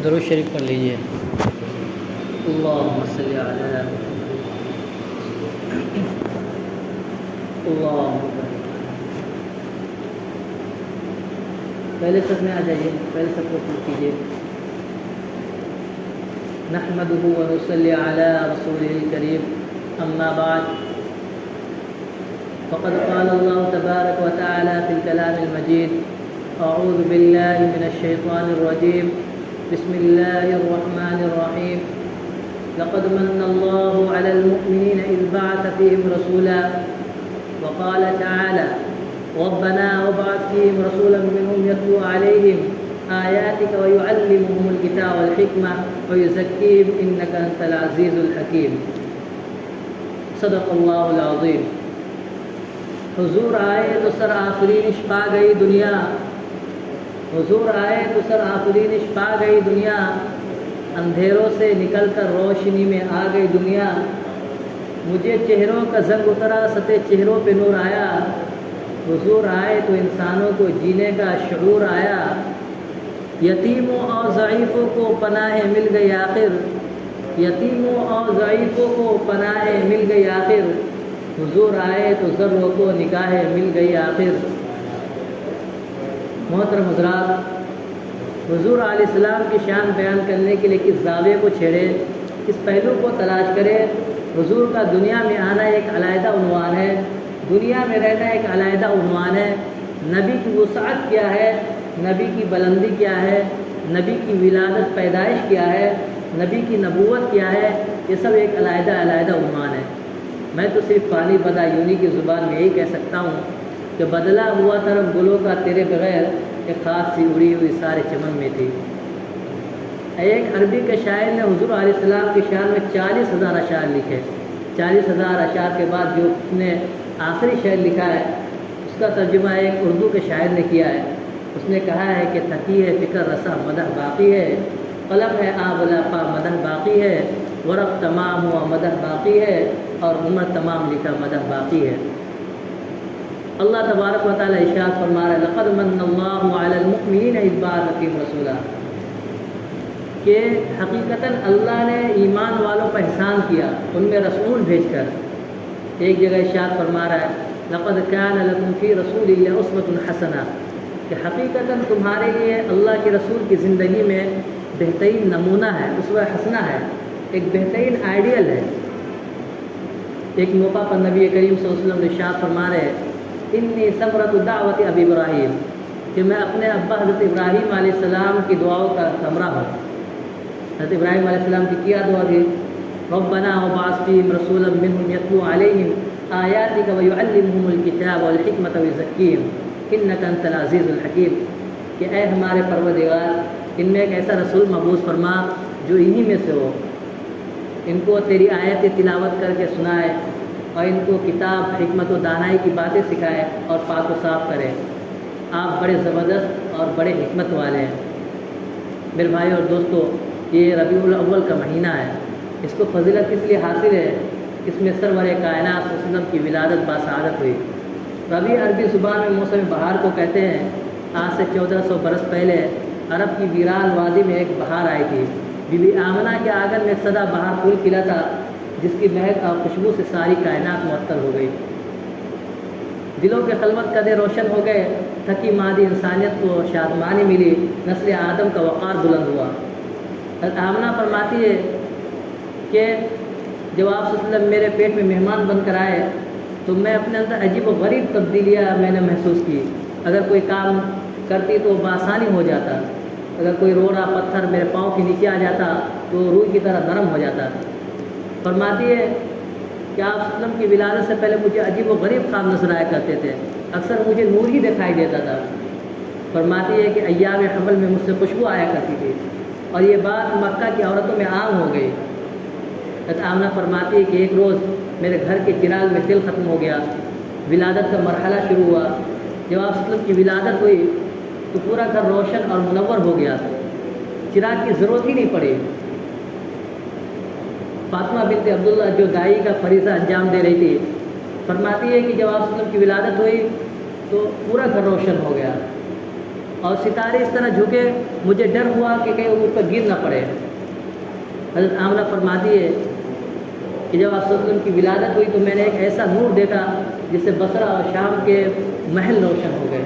درود شریف پڑھ لیجیے۔ اللہم صلی علی اللہم پہلے صف میں آ جائیے، پہلے صف کو پوچھ کیجیے۔ نحمدہ و نصلی علی رسولہ الکریم، اما بعد فقد قال اللہ تبارک و تعالی فی الکلام المجید، اعوذ باللہ من الشیطان الرجیم، بسم اللہ الرحمن الرحیم، لقد من اللہ علی المؤمنین اذ بعث فیہم رسولا وقال تعالی ربنا وابعث فيهم رسولا منهم يتلو عليهم آياتك ويعلمهم الكتاب والحكمة ويزكيهم إنك أنت العزيز الحكيم۔ صدق اللہ العظیم۔ حضور آئے تو سر آفرینش پا گئی دنیا، حضور آئے تو سر آفرینش پا گئی دنیا، اندھیروں سے نکل کر روشنی میں آ گئی دنیا، مجھے چہروں کا زنگ اترا سطح چہروں پہ نور آیا، حضور آئے تو انسانوں کو جینے کا شعور آیا، یتیموں اور ضعیفوں کو پناہ مل گئی آخر، یتیموں اور ضعیفوں کو پناہ مل گئی آخر، حضور آئے تو ذروں کو نگاہ مل گئی آخر۔ محترم حضرات، حضور علیہ السلام کی شان بیان کرنے کے لیے کس زاویے کو چھیڑے، کس پہلو کو تلاش کرے۔ حضور کا دنیا میں آنا ایک علیحدہ عنوان ہے، دنیا میں رہنا ایک علیحدہ عنوان ہے۔ نبی کی وسعت کیا ہے، نبی کی بلندی کیا ہے، نبی کی ولادت پیدائش کیا ہے، نبی کی نبوت کیا ہے، یہ سب ایک علیحدہ عنوان ہے۔ میں تو صرف فانی بدا یونی کی زبان میں یہی کہہ سکتا ہوں کہ بدلا ہوا طرف گلوں کا تیرے بغیر، ایک خاص سی اڑی ہوئی سارے چمن میں تھی۔ ایک عربی کے شاعر نے حضور علیہ السلام کی شان میں 40,000 اشعار لکھے۔ 40,000 اشعار کے بعد جو اس نے آخری شعر لکھا ہے اس کا ترجمہ ایک اردو کے شاعر نے کیا ہے۔ اس نے کہا ہے کہ تھکی ہے فکر رسا مدح باقی ہے، قلم ہے آبلا پا مدح باقی ہے، ورق تمام ہوا مدح باقی ہے، اور عمر تمام لکھا مدح باقی ہے۔ اللہ تبارک و تعالی ارشاد فرما رہا ہے، لقد من اللہ علی المؤمنین اذ بعث فیہم رسولا، کہ حقیقتاً اللہ نے ایمان والوں پر احسان کیا ان میں رسول بھیج کر۔ ایک جگہ ارشاد فرما رہا ہے، لقد کان لکم فی رسول اللہ اسوۃ حسنہ، کہ حقیقتاً تمہارے لیے اللہ کے رسول کی زندگی میں بہترین نمونہ ہے، اسوہ حسنہ ہے، ایک بہترین آئیڈیل ہے۔ ایک موقع پر نبی کریم صلی اللہ علیہ وسلم نے ارشاد فرما رہے ہیں، انی ثمرۃ دعوت ابی ابراہیم، کہ میں اپنے ابا حضرت ابراہیم علیہ السلام کی دعاؤں کا ثمرہ ہوں۔ حضرت ابراہیم علیہ السلام کی کیا دعا تھی؟ ربنا وابعث فیہم رسولا منہم یتلو علیہم آیاتک ویعلمہم الکتاب والحکمۃ ویزکیہم انک انت العزیز الحکیم، کہ اے ہمارے پروردگار، ان میں ایک ایسا رسول مبعوث فرما جو انہی میں سے ہو، ان کو تیری آیت تلاوت کر کے سنائے اور ان کو کتاب، حکمت و دانائی کی باتیں سکھائے اور پاک و صاف کرے۔ آپ بڑے زبردست اور بڑے حکمت والے ہیں۔ میرے بھائی اور دوستو، یہ ربیع الاول کا مہینہ ہے، اس کو فضیلت اس لیے حاصل ہے، اس میں سرور کائنات صلی اللہ علیہ وسلم کی ولادت باسعادت ہوئی۔ ربیع عربی زبان میں موسم بہار کو کہتے ہیں۔ آج سے 1400 برس پہلے عرب کی ویران وادی میں ایک بہار آئی تھی۔ بی بی آمنہ کے آنگن میں سدا بہار پھول کھلا تھا، جس کی مہک اور خوشبو سے ساری کائنات معطر ہو گئی۔ دلوں کے خلوت قدے روشن ہو گئے، تھکی مادی انسانیت کو شادمانی ملی، نسل آدم کا وقار بلند ہوا۔ حضرت آمنہ فرماتی ہے کہ جب آپ صلی اللہ علیہ وسلم میرے پیٹ میں مہمان بن کر آئے تو میں اپنے اندر عجیب و غریب تبدیلیاں میں نے محسوس کی۔ اگر کوئی کام کرتی تو بآسانی ہو جاتا، اگر کوئی روڑا پتھر میرے پاؤں کے نیچے آ جاتا تو روئی کی طرح نرم ہو جاتا۔ فرماتی ہے کہ آپ صلی اللہ علیہ وسلم کی ولادت سے پہلے مجھے عجیب و غریب خواب نظر آیا کرتے تھے، اکثر مجھے نور ہی دکھائی دیتا تھا۔ فرماتی ہے کہ ایام حمل میں مجھ سے خوشبو آیا کرتی تھی، اور یہ بات مکہ کی عورتوں میں عام ہو گئی۔ حضرت آمنہ فرماتی ہے کہ ایک روز میرے گھر کے چراغ میں تیل ختم ہو گیا، ولادت کا مرحلہ شروع ہوا۔ جب آپ صلی اللہ علیہ وسلم کی ولادت ہوئی تو پورا گھر روشن اور منور ہو گیا، چراغ کی ضرورت ہی نہیں پڑی۔ فاطمہ بنت عبداللہ جو دائی کا فریضہ انجام دے رہی تھی، فرماتی ہے کہ جب آپ صلی اللہ علیہ وسلم کی ولادت ہوئی تو پورا گھر روشن ہو گیا۔ اور ستارے اس طرح جھکے، مجھے ڈر ہوا کہ کہیں وہ مجھ پر گر نہ پڑے۔ حضرت آمنہ فرماتی ہے کہ جب آپ صلی اللہ علیہ وسلم کی ولادت ہوئی تو میں نے ایک ایسا نور دیکھا جس سے بصرہ اور شام کے محل روشن ہو گئے۔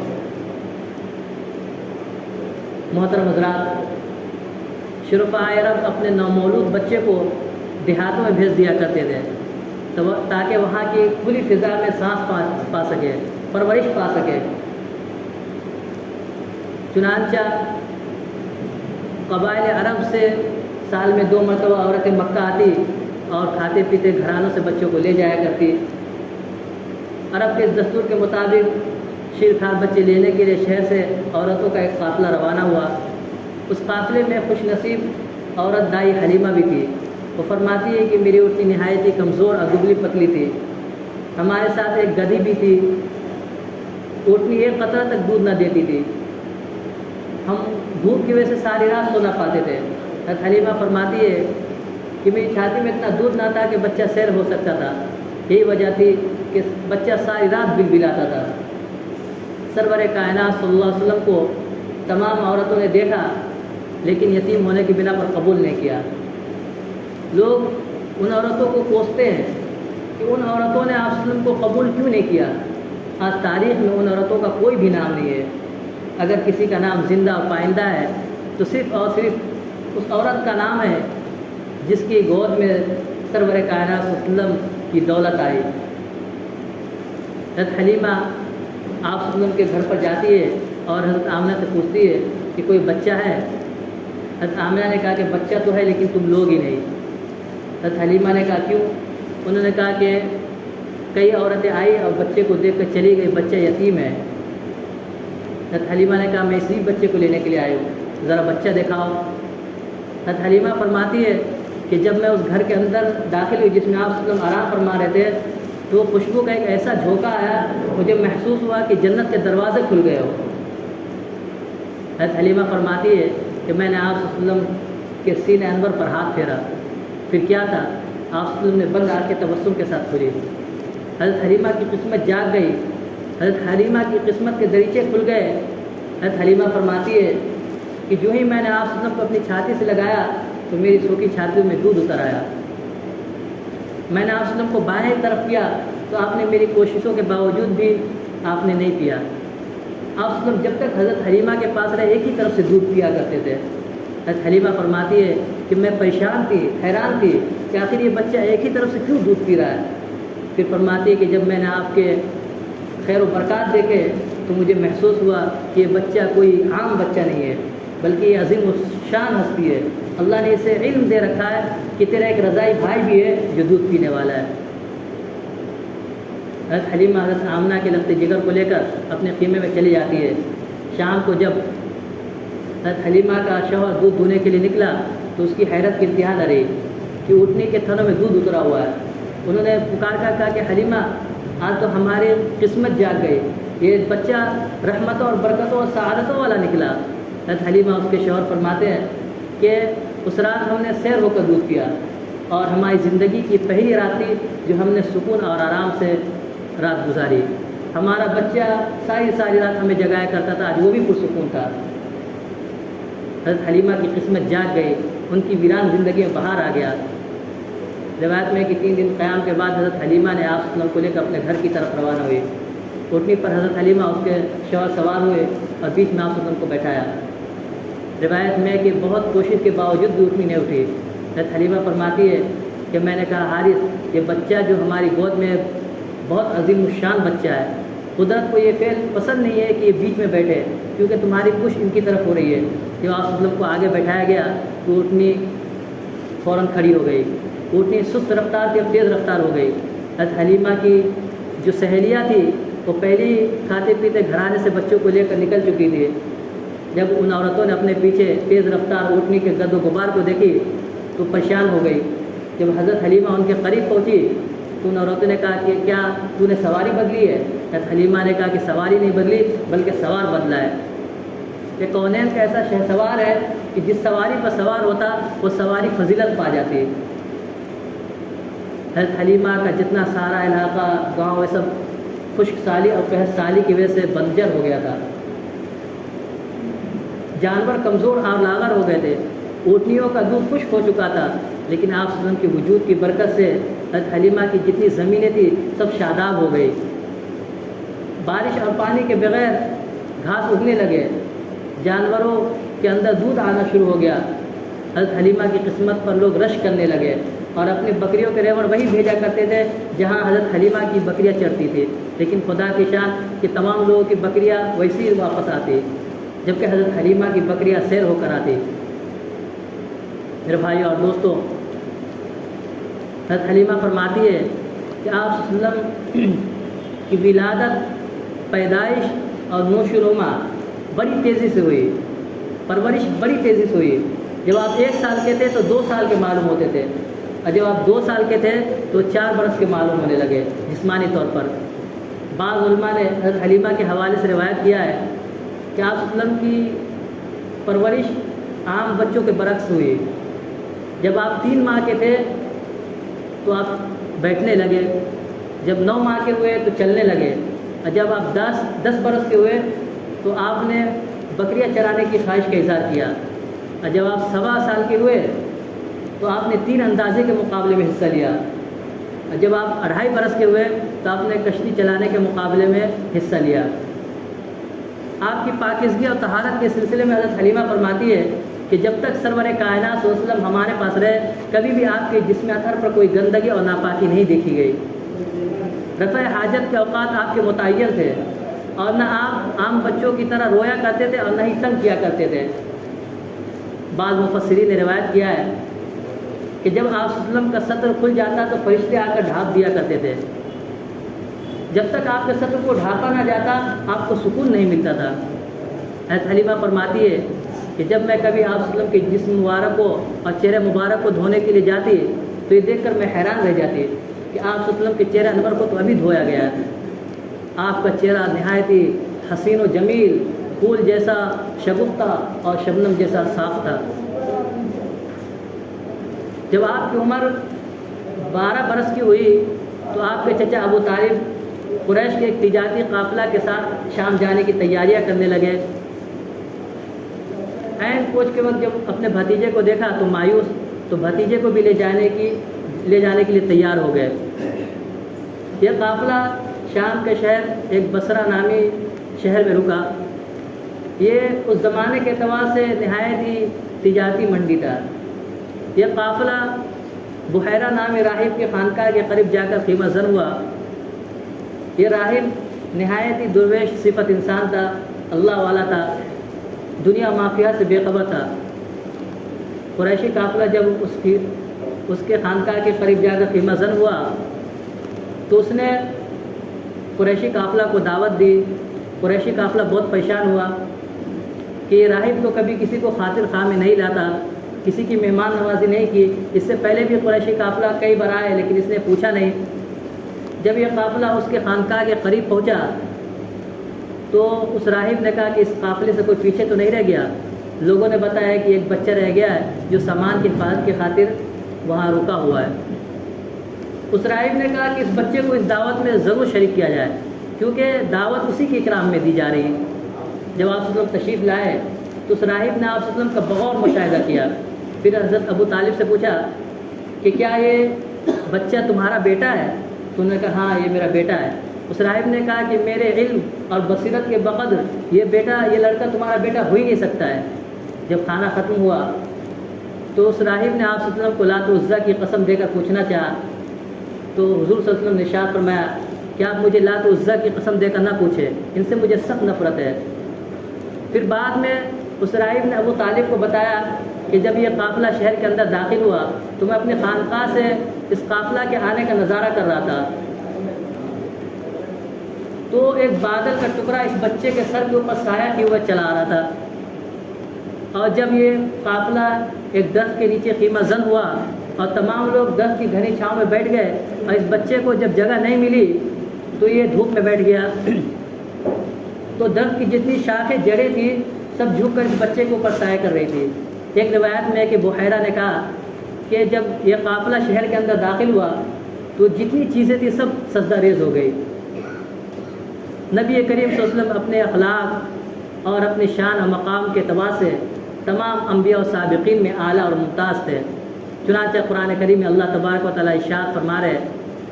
محترم حضرات، شرفاء عرب اپنے نومولود بچے کو دیہاتوں میں بھیج دیا کرتے تھے تاکہ وہاں کی کھلی فضا میں سانس پا سکے، پرورش پا سکے۔ چنانچہ قبائل عرب سے سال میں 2 مرتبہ عورتیں مکہ آتی اور کھاتے پیتے گھرانوں سے بچوں کو لے جایا کرتی۔ عرب کے دستور کے مطابق شیرخوار بچے لینے کے لیے شہر سے عورتوں کا ایک قافلہ روانہ ہوا۔ اس قافلے میں خوش نصیب عورت دائی حلیمہ بھی تھی۔ وہ فرماتی ہے کہ میری اٹھنی نہایت ہی کمزور اور دبلی پتلی تھی۔ ہمارے ساتھ ایک گدھی بھی تھی، اٹھنی ایک قطرہ تک دودھ نہ دیتی تھی۔ ہم بھوک کی وجہ سے ساری رات سو نہ پاتے تھے۔ حضرت حلیمہ فرماتی ہے کہ میری چھاتی میں اتنا دودھ نہ تھا کہ بچہ سیر ہو سکتا تھا، یہی وجہ تھی کہ بچہ ساری رات بلبلاتا تھا۔ سرور کائنات صلی اللہ علیہ وسلم کو تمام عورتوں نے دیکھا لیکن یتیم ہونے کی بنا پر قبول نہیں کیا۔ لوگ ان عورتوں کو کوستے ہیں کہ ان عورتوں نے آپ صلی اللہ علیہ وسلم کو قبول کیوں نہیں کیا۔ آج تاریخ میں ان عورتوں کا کوئی بھی نام نہیں ہے۔ اگر کسی کا نام زندہ اور پائندہ ہے تو صرف اور صرف اس عورت کا نام ہے جس کی گود میں سرور کائنات صلی اللہ علیہ وسلم کی دولت آئی۔ حضرت حلیمہ آپ صلی اللہ علیہ وسلم کے گھر پر جاتی ہے اور حضرت آمنہ سے پوچھتی ہے کہ کوئی بچہ ہے۔ حضرت آمنہ نے کہا کہ بچہ تو ہے لیکن تم لوگ ہی نہیں۔ حضرت حلیمہ نے کہا کیوں؟ انہوں نے کہا کہ کئی عورتیں آئی اور بچے کو دیکھ کر چلی گئی، بچہ یتیم ہے۔ حضرت حلیمہ نے کہا میں اسی بچے کو لینے کے لیے آئی ہوں، ذرا بچہ دکھاؤ۔ حضرت حلیمہ فرماتی ہے کہ جب میں اس گھر کے اندر داخل ہوئی جس میں آپ صلی اللہ علیہ وسلم آرام فرما رہے تھے تو خوشبو کا ایک ایسا جھونکا آیا، مجھے محسوس ہوا کہ جنت کے دروازے کھل گئے ہو۔ حضرت حلیمہ فرماتی ہے کہ میں نے آپ صلی اللہ علیہ وسلم کے سینہ انور پر ہاتھ پھیرا، پھر کیا تھا؟ آپ صلی اللہ علیہ وسلم نے بند آنکھ کے تبسم کے ساتھ کھلی۔ حضرت حلیمہ کی قسمت جاگ گئی، حضرت حلیمہ کی قسمت کے دریچے کھل گئے۔ حضرت حلیمہ فرماتی ہے کہ جو ہی میں نے آپ صلی اللہ علیہ وسلم کو اپنی چھاتی سے لگایا تو میری سوکھی چھاتیوں میں دودھ اتر آیا۔ میں نے آپ صلی اللہ علیہ وسلم کو بائیں طرف کیا تو آپ نے میری کوششوں کے باوجود بھی آپ نے نہیں پیا۔ آپ صلی اللہ علیہ وسلم جب تک حضرت حلیمہ کے پاس رہے ایک ہی طرف سے دودھ پیا کرتے تھے۔ حضرت حلیمہ فرماتی ہے کہ میں پریشان تھی، حیران تھی کہ آخر یہ بچہ ایک ہی طرف سے کیوں دودھ پی رہا ہے۔ پھر فرماتی ہے کہ جب میں نے آپ کے خیر و برکات دیکھے تو مجھے محسوس ہوا کہ یہ بچہ کوئی عام بچہ نہیں ہے بلکہ یہ عظیم الشان ہستی ہے۔ اللہ نے اسے علم دے رکھا ہے کہ تیرا ایک رضائی بھائی بھی ہے جو دودھ پینے والا ہے۔ حضرت حلیمہ حضرت آمنہ کے لخت جگر کو لے کر اپنے خیمے میں چلی جاتی ہے۔ شام کو جب حضرت حلیمہ کا شوہر دودھ دھونے کے لیے نکلا تو اس کی حیرت کی انتہا نہ رہی کہ اٹھنے کے تھنوں میں دودھ اترا ہوا ہے۔ انہوں نے پکار کر کہا کہ حلیمہ آج تو ہماری قسمت جاگ گئی، یہ بچہ رحمتوں اور برکتوں اور سعادتوں والا نکلا۔ حضرت حلیمہ اس کے شوہر فرماتے ہیں کہ اس رات ہم نے سیر ہو کر دودھ پیا اور ہماری زندگی کی پہلی رات تھی جو ہم نے سکون اور آرام سے رات گزاری۔ ہمارا بچہ ساری رات ہمیں جگایا کرتا تھا، آج وہ بھی پرسکون تھا۔ حضرت حلیمہ کی قسمت جاگ گئی، ان کی ویران زندگی میں بہار آ گیا۔ روایت میں کہ 3 دن قیام کے بعد حضرت حلیمہ نے آپ صلی اللہ علیہ وسلم کو لے کر اپنے گھر کی طرف روانہ ہوئی۔ اٹھنی پر حضرت حلیمہ اس کے شوہر سوار ہوئے اور بیچ میں آپ صلی اللہ علیہ وسلم کو بیٹھایا۔ روایت میں کہ بہت کوشش کے باوجود بھی اٹھنی نہیں اٹھی۔ حضرت حلیمہ فرماتی ہے کہ میں نے کہا حارث یہ بچہ جو ہماری گود میں بہت عظیم الشان بچہ ہے، قدرت کو یہ فعل پسند نہیں ہے کہ یہ بیچ میں بیٹھے کیونکہ تمہاری پش ان کی طرف ہو رہی ہے۔ جب آپ صلی اللہ علیہ وسلم کو آگے بیٹھایا گیا تو اٹھنی فوراً کھڑی ہو گئی، اٹھنی سست رفتار تھی اب تیز رفتار ہو گئی۔ حضرت حلیمہ کی جو سہیلیاں تھی وہ پہلی کھاتے پیتے گھرانے سے بچوں کو لے کر نکل چکی تھی۔ جب ان عورتوں نے اپنے پیچھے تیز رفتار اٹھنی کے گرد و غبار کو دیکھی تو پریشان ہو گئی۔ جب حضرت حلیمہ ان کے قریب پہنچی تو ان عورتوں نے کہا کہ کیا تو نے سواری بدلی ہے؟ حضرت حلیمہ نے کہا کہ سواری نہیں بدلی بلکہ سوار بدلا ہے۔ یہ کونین کا ایسا شہ سوار ہے کہ جس سواری پر سوار ہوتا وہ سواری فضیلت پا جاتی۔ حضرت حلیمہ کا جتنا سارا علاقہ گاؤں یہ سب خشک سالی اور قحط سالی کی وجہ سے بنجر ہو گیا تھا۔ جانور کمزور اور لاغر ہو گئے تھے، اونٹنیوں کا دودھ خشک ہو چکا تھا، لیکن آپ صلی اللہ علیہ وسلم کے وجود کی برکت سے حضرت حلیمہ کی جتنی زمینیں تھیں سب شاداب ہو گئی، بارش اور پانی کے بغیر گھاس اگنے لگے، جانوروں کے اندر دودھ آنا شروع ہو گیا۔ حضرت حلیمہ کی قسمت پر لوگ رشک کرنے لگے اور اپنی بکریوں کے ریوڑ وہی بھیجا کرتے تھے جہاں حضرت حلیمہ کی بکریاں چرتی تھیں، لیکن خدا کی شان کہ تمام لوگوں کی بکریاں ویسی واپس آتی جبکہ حضرت حلیمہ کی بکریاں سیر ہو کر آتی۔ میرے بھائی اور دوستوں، حضرت حلیمہ فرماتی ہے کہ آپ صلی اللہ علیہ وسلم کی ولادت، پیدائش اور نوش و نما بڑی تیزی سے ہوئی، پرورش بڑی تیزی سے ہوئی۔ جب آپ 1 سال کے تھے تو 2 سال کے معلوم ہوتے تھے، اور جب آپ 2 سال کے تھے تو 4 برس کے معلوم ہونے لگے جسمانی طور پر۔ بعض علماء نے حضرت حلیمہ کے حوالے سے روایت کیا ہے کہ آپ صلی اللہ علیہ وسلم کی پرورش عام بچوں کے برعکس ہوئی۔ جب آپ 3 ماہ کے تھے تو آپ بیٹھنے لگے، جب 9 ماہ کے ہوئے تو چلنے لگے، اور جب آپ 10 برس کے ہوئے تو آپ نے بکریاں چرانے کی خواہش کا اظہار کیا، اور جب آپ 1.25 سال کے ہوئے تو آپ نے 3 اندازے کے مقابلے میں حصہ لیا، اور جب آپ 2.5 برس کے ہوئے تو آپ نے کشتی چلانے کے مقابلے میں حصہ لیا۔ آپ کی پاکیزگی اور طہارت کے سلسلے میں حضرت حلیمہ فرماتی ہے کہ جب تک سرور کائنات صلی اللہ علیہ وسلم ہمارے پاس رہے، کبھی بھی آپ کے جسم اطہر پر کوئی گندگی اور ناپاکی نہیں دیکھی گئی۔ رفع حاجت کے اوقات آپ کے متعین تھے، اور نہ آپ عام بچوں کی طرح رویا کرتے تھے اور نہ ہی تنگ کیا کرتے تھے۔ بعض مفسرین نے روایت کیا ہے کہ جب آپ صلی اللہ علیہ وسلم کا سطر کھل جاتا تو فرشتے آ کر ڈھانپ دیا کرتے تھے، جب تک آپ کے سطر کو ڈھانپا نہ جاتا آپ کو سکون نہیں ملتا تھا۔ حضرت حلیمہ فرماتی ہے کہ جب میں کبھی آپ صلی اللہ علیہ وسلم کے جسم مبارک کو اور چہرے مبارک کو دھونے کے لیے جاتی تو یہ دیکھ کر میں حیران رہ جاتی کہ آپ صلی اللہ علیہ وسلم کے چہرے انور کو تو ابھی دھویا گیا ہے۔ آپ کا چہرہ نہایت ہی حسین و جمیل، پھول جیسا شگفتہ اور شبنم جیسا صاف تھا۔ جب آپ کی عمر 12 برس کی ہوئی تو آپ کے چچا ابو طالب قریش کے ایک تجارتی قافلہ کے ساتھ شام جانے کی تیاریاں کرنے لگے۔ عین کوچ کے وقت جب اپنے بھتیجے کو دیکھا تو مایوس، تو بھتیجے کو بھی لے جانے کے لیے تیار ہو گئے۔ یہ قافلہ شام کے شہر ایک بصرہ نامی شہر میں رکا۔ یہ اس زمانے کے اعتبار سے نہایت ہی تجارتی منڈی تھا۔ یہ قافلہ بحیرہ نامی راہب کے خانقاہ کے قریب جا کر خیمہ زن ہوا۔ یہ راہب نہایت ہی درویش صفت انسان تھا، اللہ والا تھا، دنیا مافیا سے بے خبر تھا۔ قریشی قافلہ جب اس کے خانقاہ کے قریب جا کر خیمہ زن ہوا تو اس نے قریشی قافلہ کو دعوت دی۔ قریشی قافلہ بہت پریشان ہوا کہ یہ راہب تو کبھی کسی کو خاطر خواہ میں نہیں لاتا، کسی کی مہمان نوازی نہیں کی۔ اس سے پہلے بھی قریشی قافلہ کئی بار آئے لیکن اس نے پوچھا نہیں۔ جب یہ قافلہ اس کے خانقاہ کے قریب پہنچا تو اس راہب نے کہا کہ اس قافلے سے کوئی پیچھے تو نہیں رہ گیا؟ لوگوں نے بتایا کہ ایک بچہ رہ گیا ہے جو سامان کی حفاظت کی خاطر وہاں رکا ہوا ہے۔ اس راہب نے کہا کہ اس بچے کو اس دعوت میں ضرور شریک کیا جائے، کیونکہ دعوت اسی کے اکرام میں دی جا رہی ہے۔ جب آپ صلی اللہ علیہ وسلم تشریف لائے تو اس راہب نے آپ صلی اللہ علیہ وسلم کا بغور مشاہدہ کیا، پھر حضرت ابو طالب سے پوچھا کہ کیا یہ بچہ تمہارا بیٹا ہے؟ تو انہوں نے کہا ہاں یہ میرا بیٹا ہے۔ اس راہب نے کہا کہ میرے علم اور بصیرت کے بقدر یہ لڑکا تمہارا بیٹا ہو ہی نہیں سکتا ہے۔ جب کھانا ختم ہوا تو اس راہب نے آپ صلی اللہ علیہ وسلم کو لات و عزا کی قسم دے کر پوچھنا چاہا، تو حضور صلی اللہ علیہ وسلم نے ارشاد فرمایا کہ آپ مجھے لات و عزا کی قسم دے کر نہ پوچھیں، ان سے مجھے سخت نفرت ہے۔ پھر بعد میں اس راہب نے ابو طالب کو بتایا کہ جب یہ قافلہ شہر کے اندر داخل ہوا تو میں اپنے خانقاہ سے اس قافلہ کے آنے کا نظارہ کر رہا تھا، تو ایک بادل کا ٹکڑا اس بچے کے سر کے اوپر سایہ کیے ہوئے چلا آ رہا تھا، اور جب یہ قافلہ ایک درخت کے نیچے خیمہ زن ہوا اور تمام لوگ درخت کی گھنی چھاؤں میں بیٹھ گئے اور اس بچے کو جب جگہ نہیں ملی تو یہ دھوپ میں بیٹھ گیا، تو درخت کی جتنی شاخیں جڑیں تھیں سب جھک کر اس بچے کے اوپر سایہ کر رہی تھی۔ ایک روایت میں ہے کہ بحیرہ نے کہا کہ جب یہ قافلہ شہر کے اندر داخل ہوا تو جتنی چیزیں تھیں سب سجدہ ریز ہو گئی۔ نبی کریم صلی اللہ علیہ وسلم اپنے اخلاق اور اپنی شان و مقام کے اعتبار سے تمام انبیاء و سابقین میں اعلیٰ اور ممتاز تھے۔ چنانچہ قرآن کریم میں اللہ تبارک و تعالیٰ ارشاد فرما رہے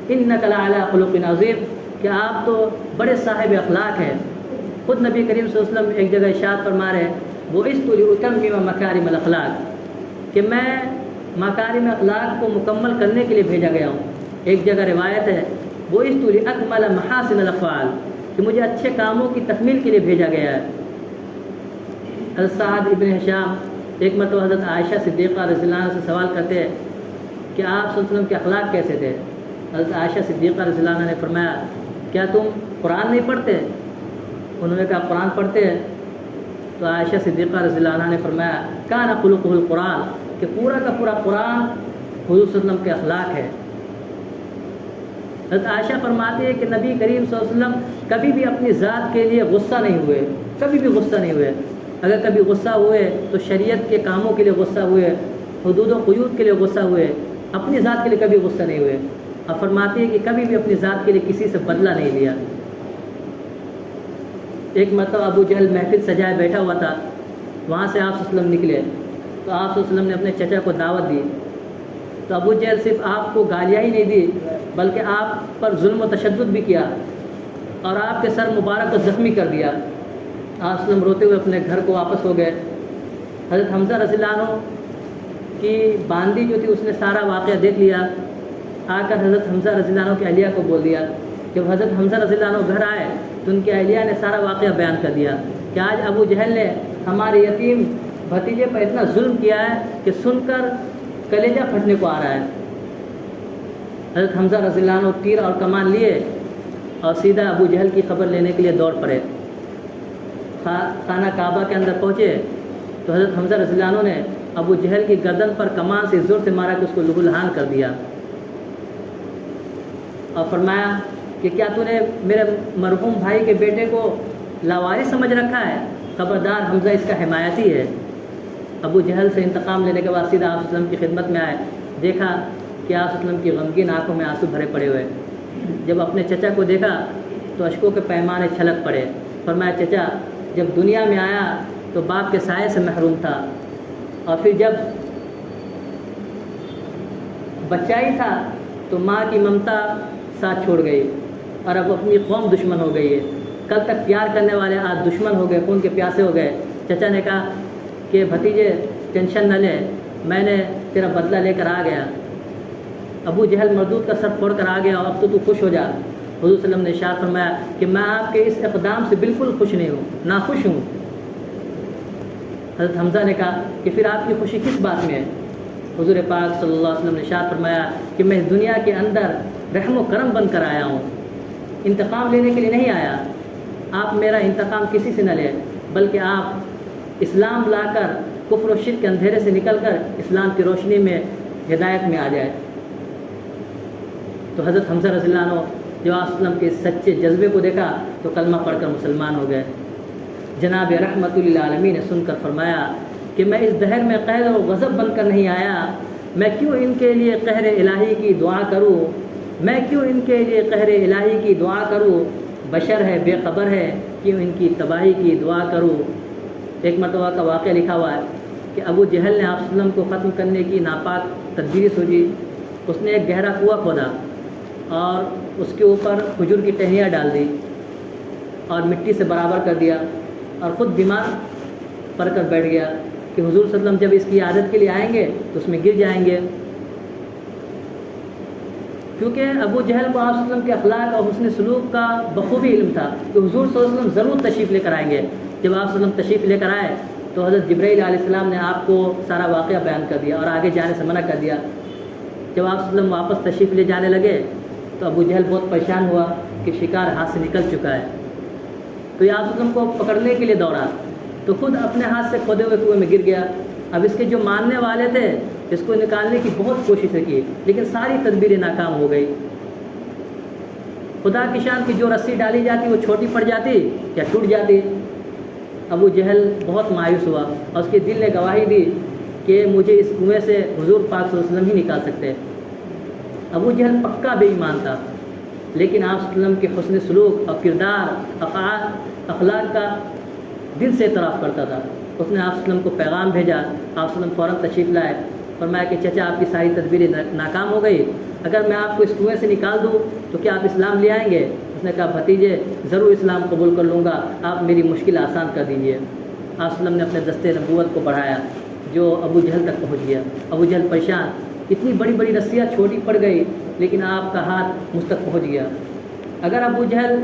انک لعلی خلق عظیم کہ آپ تو بڑے صاحب اخلاق ہیں۔ خود نبی کریم صلی اللہ علیہ وسلم ایک جگہ ارشاد فرما رہے بعثت لأتمم مکارم الاخلاق کہ میں مکارم اخلاق کو مکمل کرنے کے لیے بھیجا گیا ہوں۔ ایک جگہ روایت ہے بعثت لأکمل محاسن الافعال کہ مجھے اچھے کاموں کی تکمیل کے لیے بھیجا گیا ہے۔ حضرت سعد ابن ہشام ایک مرتبہ حضرت عائشہ صدیقہ رضی اللہ عنہ سے سوال کرتے ہیں کہ آپ صلی اللہ علیہ وسلم کے اخلاق کیسے تھے؟ حضرت عائشہ صدیقہ رضی اللہ عنہ نے فرمایا کیا تم قرآن نہیں پڑھتے؟ انہوں نے کہا قرآن پڑھتے ہیں۔ تو عائشہ صدیقہ رضی اللہ عنہ نے فرمایا کان خلقہ القرآن کہ پورا کا پورا قرآن حضور صلی اللہ علیہ وسلم کے اخلاق ہے۔ حضرت عائشہ فرماتی ہے کہ نبی کریم صلی اللہ علیہ وسلم کبھی بھی اپنی ذات کے لیے غصہ نہیں ہوئے، کبھی بھی غصہ نہیں ہوئے۔ اگر کبھی غصہ ہوئے تو شریعت کے کاموں کے لیے غصہ ہوئے، حدود و قیود کے لیے غصہ ہوئے، اپنی ذات کے لیے کبھی غصہ نہیں ہوئے۔ اور فرماتی ہے کہ کبھی بھی اپنی ذات کے لیے کسی سے بدلہ نہیں لیا۔ ایک مرتبہ ابو جہل محفل سجائے بیٹھا ہوا تھا، وہاں سے آپ صلی اللہ علیہ وسلم نکلے تو آپ صلی اللہ علیہ وسلم نے اپنے چچا کو دعوت دی تو ابو جہل صرف آپ کو گالیاں ہی نہیں دی بلکہ آپ پر ظلم و تشدد بھی کیا اور آپ کے سر مبارک کو زخمی کر دیا۔ آپ صلی اللہ علیہ وسلم روتے ہوئے اپنے گھر کو واپس ہو گئے۔ حضرت حمزہ رضی اللہ عنہ کی باندی جو تھی اس نے سارا واقعہ دیکھ لیا، آ کر حضرت حمزہ رضی اللہ عنہ کی اہلیہ کو بول دیا۔ جب حضرت حمزہ رضی اللہ عنہ گھر آئے تو ان کی اہلیہ نے سارا واقعہ بیان کر دیا کہ آج ابو جہل نے ہمارے یتیم بھتیجے پر اتنا ظلم کیا ہے کہ سن کر کلیجہ پھٹنے کو آ رہا ہے۔ حضرت حمزہ رضی اللہ عنہ تیر اور کمان لیے اور سیدھا ابو جہل کی خبر لینے کے لیے دوڑ پڑے۔ خانہ کعبہ کے اندر پہنچے تو حضرت حمزہ رضی اللہ عنہ نے ابو جہل کی گردن پر کمان سے زور سے مارا کہ اس کو لہو لہان کر دیا اور فرمایا کہ کیا تو نے میرے مرحوم بھائی کے بیٹے کو لاوارث سمجھ رکھا ہے؟ خبردار، حمزہ اس کا حمایتی ہے۔ ابو جہل سے انتقام لینے کے بعد سیدھا آپ صلی اللہ علیہ وسلم کی خدمت میں آئے، دیکھا کہ آپ صلی اللہ علیہ وسلم کی غمگین آنکھوں میں آنسو بھرے پڑے ہوئے۔ جب اپنے چچا کو دیکھا تو اشکوں کے پیمانے چھلک پڑے۔ فرمایا چچا جب دنیا میں آیا تو باپ کے سائے سے محروم تھا اور پھر جب بچہ ہی تھا تو ماں کی ممتا ساتھ چھوڑ گئی اور اب اپنی قوم دشمن ہو گئی ہے۔ کل تک پیار کرنے والے آج دشمن ہو گئے، خون کے پیاسے ہو گئے۔ چچا نے کہا کہ بھتیجے ٹینشن نہ لے، میں نے تیرا بدلہ لے کر آ گیا۔ ابو جہل مردود کا سر پھوڑ کر آ گیا اور اب تو خوش ہو جا۔ حضور صلی اللہ علیہ وسلم نے ارشاد فرمایا کہ میں آپ کے اس اقدام سے بالکل خوش نہیں ہوں، ناخوش ہوں۔ حضرت حمزہ نے کہا کہ پھر آپ کی خوشی کس بات میں ہے؟ حضور پاک صلی اللہ علیہ وسلم نے ارشاد فرمایا کہ میں اس دنیا کے اندر رحم و کرم بن کر آیا ہوں، انتقام لینے کے لیے نہیں آیا۔ آپ میرا انتقام کسی سے نہ لیں بلکہ آپ اسلام لا کر کفر و شرک کے اندھیرے سے نکل کر اسلام کی روشنی میں ہدایت میں آ جائے۔ تو حضرت حمزہ رضی اللہ عنہ جب آپ صلی اللہ علیہ وسلم کے سچے جذبے کو دیکھا تو کلمہ پڑھ کر مسلمان ہو گئے۔ جناب رحمت للعالمین نے سن کر فرمایا کہ میں اس دہر میں قہر و غضب بن کر نہیں آیا، میں کیوں ان کے لیے قہر الہی کی دعا کروں، میں کیوں ان کے لیے قہر الہی کی دعا کروں، بشر ہے بے خبر ہے کیوں ان کی تباہی کی دعا کروں۔ ایک مرتبہ کا واقعہ لکھا ہوا ہے کہ ابو جہل نے آپ صلی اللہ علیہ وسلم کو ختم کرنے کی ناپاک تدبیر سوچی۔ اس نے ایک گہرا کنواں کھودا اور اس کے اوپر کھجور کی ٹہنیاں ڈال دی اور مٹی سے برابر کر دیا اور خود بیمار پڑ کر بیٹھ گیا کہ حضور صلی اللہ علیہ وسلم جب اس کی عادت کے لیے آئیں گے تو اس میں گر جائیں گے، کیونکہ ابو جہل کو آپ صلی اللہ علیہ وسلم کے اخلاق اور حسن سلوک کا بخوبی علم تھا کہ حضور صلی اللہ علیہ وسلم ضرور تشریف لے کر آئیں گے۔ جب آپ صلی اللہ علیہ وسلم تشریف لے کر آئے تو حضرت جبرائیل علیہ السلام نے آپ کو سارا واقعہ بیان کر دیا اور آگے جانے سے منع کر دیا۔ جب آپ صلی اللہ علیہ وسلم واپس تشریف لے جانے لگے تو ابو جہل بہت پریشان ہوا کہ شکار ہاتھ سے نکل چکا ہے، تو یہ آپ صلی اللہ علیہ وسلم کو پکڑنے کے لیے دوڑا تو خود اپنے ہاتھ سے کھودے ہوئے کنویں میں گر گیا۔ اب اس کے جو ماننے والے تھے اس کو نکالنے کی بہت کوششیں کی لیکن ساری تدبیریں ناکام ہو گئی۔ خدا کی شان کی جو رسی ڈالی جاتی وہ چھوٹی پڑ جاتی یا ٹوٹ جاتی۔ ابو جہل بہت مایوس ہوا اور اس کے دل نے گواہی دی کہ مجھے اس کنویں سے حضور پاک صلی اللہ علیہ وسلم ہی نکال سکتے۔ ابو جہل پکا بے ایمان تھا لیکن آپ صلی اللہ علیہ وسلم کے حسن سلوک اور کردار اخلاق کا دل سے اعتراف کرتا تھا۔ اس نے آپ صلی اللہ علیہ وسلم کو پیغام بھیجا، آپ صلی اللہ علیہ وسلم فوراً تشریف لائے، فرمایا کہ چچا آپ کی ساری تدبیریں ناکام ہو گئی، اگر میں آپ کو اس کنویں سے نکال دوں تو کیا آپ اسلام لے آئیں گے؟ اس نے کہا بھتیجے ضرور اسلام قبول کر لوں گا، آپ میری مشکل آسان کر دیجیے۔ آپ صلی اللہ علیہ وسلم نے اپنے دستے نبوت کو بڑھایا جو ابو جہل تک پہنچ گیا۔ ابو جہل پریشان، اتنی بڑی بڑی رسیاں چھوٹی پڑ گئی لیکن آپ کا ہاتھ مجھ تک پہنچ گیا۔ اگر ابو جہل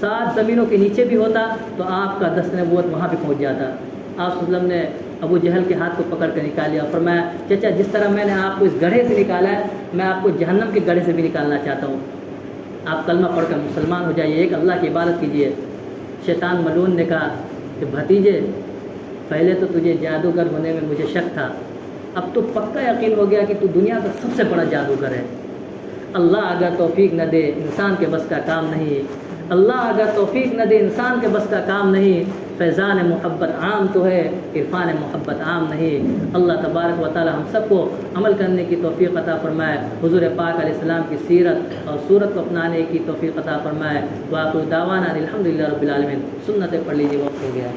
7 زمینوں کے نیچے بھی ہوتا تو آپ کا دست نبوت وہاں پہ پہنچ جاتا۔ آپ صلی اللہ علیہ وسلم نے ابو جہل کے ہاتھ کو پکڑ کر نکال لیا اور فرمایا چچا جس طرح میں نے آپ کو اس گڑھے سے نکالا ہے میں آپ کو جہنم کے گڑھے سے بھی نکالنا چاہتا ہوں، آپ کلمہ پڑھ کر مسلمان ہو جائیے، ایک اللہ کی عبادت کیجیے۔ شیطان ملعون نے کہا کہ بھتیجے پہلے تو تجھے جادوگر ہونے میں مجھے شک تھا، اب تو پکا یقین ہو گیا کہ تو دنیا کا سب سے بڑا جادوگر ہے۔ اللہ اگر توفیق نہ دے انسان کے بس کا کام نہیں، اللہ اگر توفیق نہ دے انسان کے بس کا کام نہیں، فیضان محبت عام تو ہے عرفان محبت عام نہیں۔ اللہ تبارک و تعالی ہم سب کو عمل کرنے کی توفیق عطا فرمائے، حضور پاک علیہ السلام کی سیرت اور صورت کو اپنانے کی توفیق عطا فرمائے۔ وآخر دعوانا الحمدللہ رب العالمین۔ سنتیں پڑھ لیجیے، وقت ہو گیا۔